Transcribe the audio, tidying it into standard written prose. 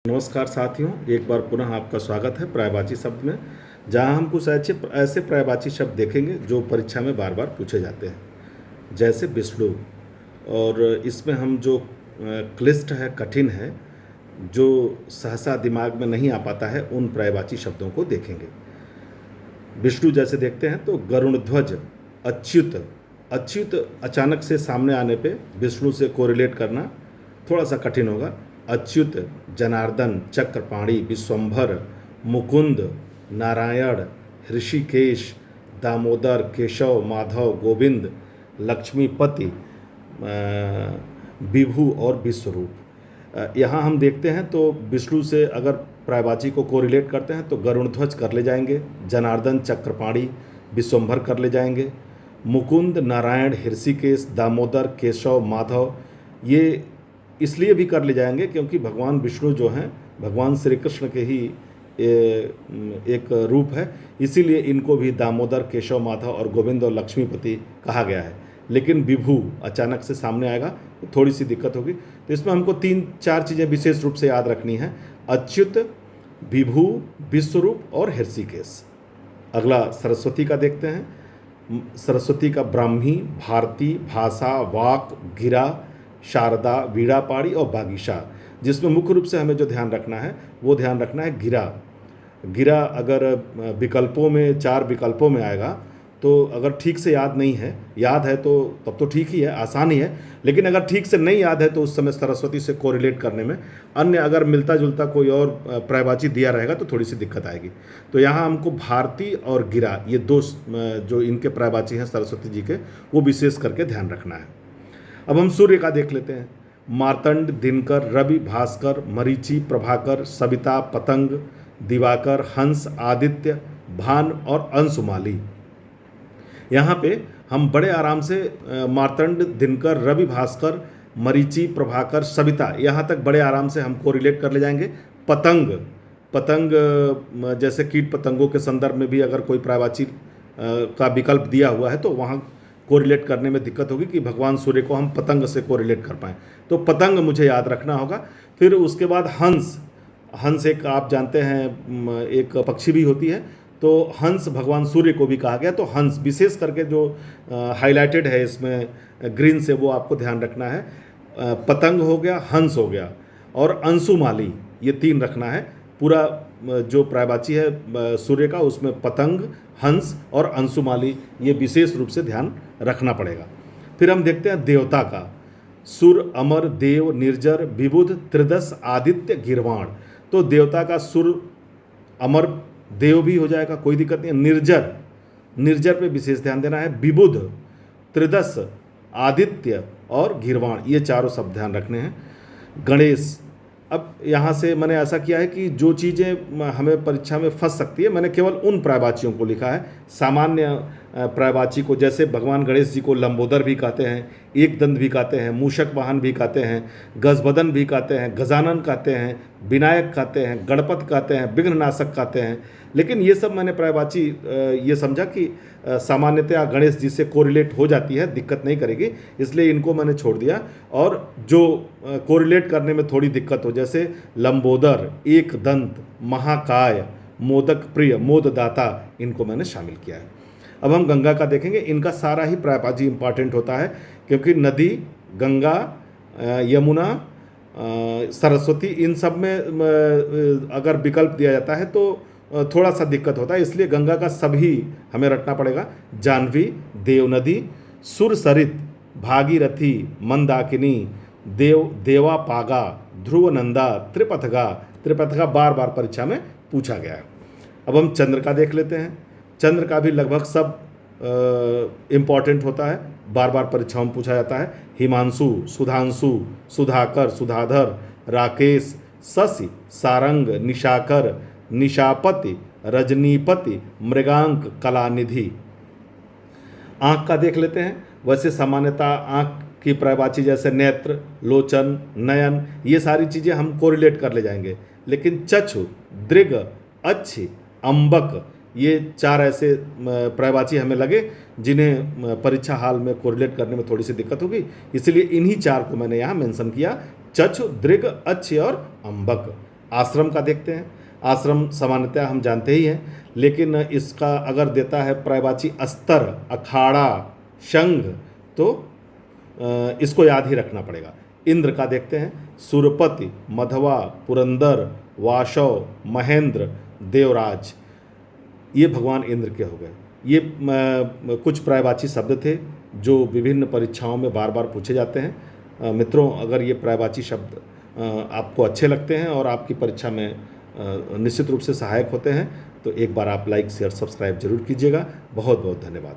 नमस्कार साथियों, एक बार पुनः आपका स्वागत है पर्यायवाची शब्द में, जहां हम कुछ ऐसे ऐसे पर्यायवाची शब्द देखेंगे जो परीक्षा में बार बार पूछे जाते हैं, जैसे विष्णु। और इसमें हम जो क्लिष्ट है, कठिन है, जो सहसा दिमाग में नहीं आ पाता है, उन पर्यायवाची शब्दों को देखेंगे। विष्णु जैसे देखते हैं तो गरुड़ध्वज, अच्युत। अच्युत अचानक से सामने आने पे विष्णु से कोरिलेट करना थोड़ा सा कठिन होगा। अच्युत, जनार्दन, चक्रपाणी, विश्वंभर, मुकुंद, नारायण, ऋषिकेश, दामोदर, केशव, माधव, गोविंद, लक्ष्मीपति, विभु और विश्वरूप। यहाँ हम देखते हैं तो विष्णु से अगर पर्यायवाची को कोरिलेट करते हैं तो गरुड़ध्वज कर ले जाएंगे, जनार्दन, चक्रपाणी, विश्वंभर कर ले जाएंगे, मुकुंद, नारायण, ऋषिकेश, दामोदर, केशव, माधव ये इसलिए भी कर ले जाएंगे क्योंकि भगवान विष्णु जो हैं भगवान श्री कृष्ण के ही एक रूप है, इसीलिए इनको भी दामोदर, केशव, माधव और गोविंद और लक्ष्मीपति कहा गया है। लेकिन विभु अचानक से सामने आएगा तो थोड़ी सी दिक्कत होगी। तो इसमें हमको 3-4 चीज़ें विशेष रूप से याद रखनी है: अच्युत, विभु, विश्वरूप और ऋषिकेश। अगला सरस्वती का देखते हैं। सरस्वती का ब्राह्मी, भारती, भाषा, वाक, गिरा, शारदा, वीणापाणी और बागीशा, जिसमें मुख्य रूप से हमें जो ध्यान रखना है वो ध्यान रखना है गिरा। गिरा अगर विकल्पों में 4 विकल्पों में आएगा तो अगर ठीक से याद नहीं है, याद है तो तब तो ठीक ही है, आसान ही है। लेकिन अगर ठीक से नहीं याद है तो उस समय सरस्वती से कोरिलेट करने में अन्य अगर मिलता जुलता कोई और पर्यायवाची दिया रहेगा तो थोड़ी सी दिक्कत आएगी। तो यहाँ हमको भारती और गिरा, ये दो जो इनके पर्यायवाची हैं सरस्वती जी के, वो विशेष करके ध्यान रखना है। अब हम सूर्य का देख लेते हैं। मार्तंड, दिनकर, रवि, भास्कर, मरीचि, प्रभाकर, सविता, पतंग, दिवाकर, हंस, आदित्य, भान और अंशुमाली। यहाँ पे हम बड़े आराम से मार्तंड, दिनकर, रवि, भास्कर, मरीचि, प्रभाकर, सविता, यहाँ तक बड़े आराम से हम कोरिलेट कर ले जाएंगे। पतंग, पतंग जैसे कीट पतंगों के संदर्भ में भी अगर कोई पर्यायवाची का विकल्प दिया हुआ है तो वहाँ कोरिलेट करने में दिक्कत होगी कि भगवान सूर्य को हम पतंग से कोरिलेट कर पाएँ, तो पतंग मुझे याद रखना होगा। फिर उसके बाद हंस। हंस एक आप जानते हैं एक पक्षी भी होती है, तो हंस भगवान सूर्य को भी कहा गया। तो हंस विशेष करके जो हाईलाइटेड है इसमें ग्रीन से, वो आपको ध्यान रखना है। पतंग हो गया, हंस हो गया और अंशुमाली, ये 3 रखना है। पूरा जो पर्यायवाची है सूर्य का, उसमें पतंग, हंस और अंशुमाली, ये विशेष रूप से ध्यान रखना पड़ेगा। फिर हम देखते हैं देवता का। सुर, अमर, देव, निर्जर, विबुध, त्रिदश, आदित्य, गिरवाण। तो देवता का सुर, अमर, देव भी हो जाएगा, कोई दिक्कत नहीं है। निर्जर, निर्जर पे विशेष ध्यान देना है। विबुध, त्रिदश, आदित्य और गिरवाण, ये चारों शब्द ध्यान रखने हैं। गणेश। अब यहाँ से मैंने ऐसा किया है कि जो चीज़ें हमें परीक्षा में फंस सकती है, मैंने केवल उन पर्यायवाचियों को लिखा है। सामान्य पर्यायवाची को, जैसे भगवान गणेश जी को लंबोदर भी कहते हैं, एक दंत भी कहते हैं, मूषक वाहन भी कहते हैं, गजबदन भी कहते हैं, गजानन कहते हैं, विनायक कहते हैं, गणपत कहते हैं, विघ्ननाशक कहते हैं। लेकिन ये सब मैंने पर्यायवाची ये समझा कि सामान्यतया गणेश जी से कोरिलेट हो जाती है, दिक्कत नहीं करेगी, इसलिए इनको मैंने छोड़ दिया। और जो कोरिलेट करने में थोड़ी दिक्कत हो, जैसे लंबोदर, एक दंत, महाकाय, मोदक प्रिय, मोददाता, इनको मैंने शामिल किया है। अब हम गंगा का देखेंगे। इनका सारा ही पर्यायवाची इंपॉर्टेंट होता है क्योंकि नदी, गंगा, यमुना, सरस्वती, इन सब में अगर विकल्प दिया जाता है तो थोड़ा सा दिक्कत होता है, इसलिए गंगा का सभी हमें रटना पड़ेगा। जाह्नवी, देवनदी, सुरसरित, भागीरथी, मंदाकिनी, देवापागा, ध्रुवनंदा, त्रिपथगा। त्रिपथगा बार बार परीक्षा में पूछा गया है। अब हम चंद्र का देख लेते हैं। चंद्र का भी लगभग सब इम्पॉर्टेंट होता है, बार बार परीक्षाओं में पूछा जाता है। हिमांशु, सुधांशु, सुधाकर, सुधाधर, राकेश, शशि, सारंग, निशाकर, निशापति, रजनीपति, मृगांक, कलानिधि। आँख का देख लेते हैं। वैसे सामान्यतः आँख की पर्यायवाची जैसे नेत्र, लोचन, नयन, ये सारी चीज़ें हम कोरिलेट कर ले जाएंगे। लेकिन चक्षु, दृग, अच्छी, अम्बक, ये 4 ऐसे पर्यायवाची हमें लगे जिन्हें परीक्षा हाल में कोरिलेट करने में थोड़ी सी दिक्कत होगी, इसलिए इन्हीं 4 को मैंने यहाँ मेंशन किया: चक्षु, दृग, अच्छ और अम्बक। आश्रम का देखते हैं। आश्रम सामान्यतः हम जानते ही हैं, लेकिन इसका अगर देता है पर्यायवाची अस्तर, अखाड़ा, संघ, तो इसको याद ही रखना पड़ेगा। इंद्र का देखते हैं, सुरपति, मधवा, पुरंदर, वाशव, महेंद्र, देवराज, ये भगवान इंद्र के हो गए। ये कुछ पर्यायवाची शब्द थे जो विभिन्न परीक्षाओं में बार बार पूछे जाते हैं। मित्रों, अगर ये पर्यायवाची शब्द आपको अच्छे लगते हैं और आपकी परीक्षा में निश्चित रूप से सहायक होते हैं तो एक बार आप लाइक, शेयर, सब्सक्राइब जरूर कीजिएगा। बहुत बहुत धन्यवाद।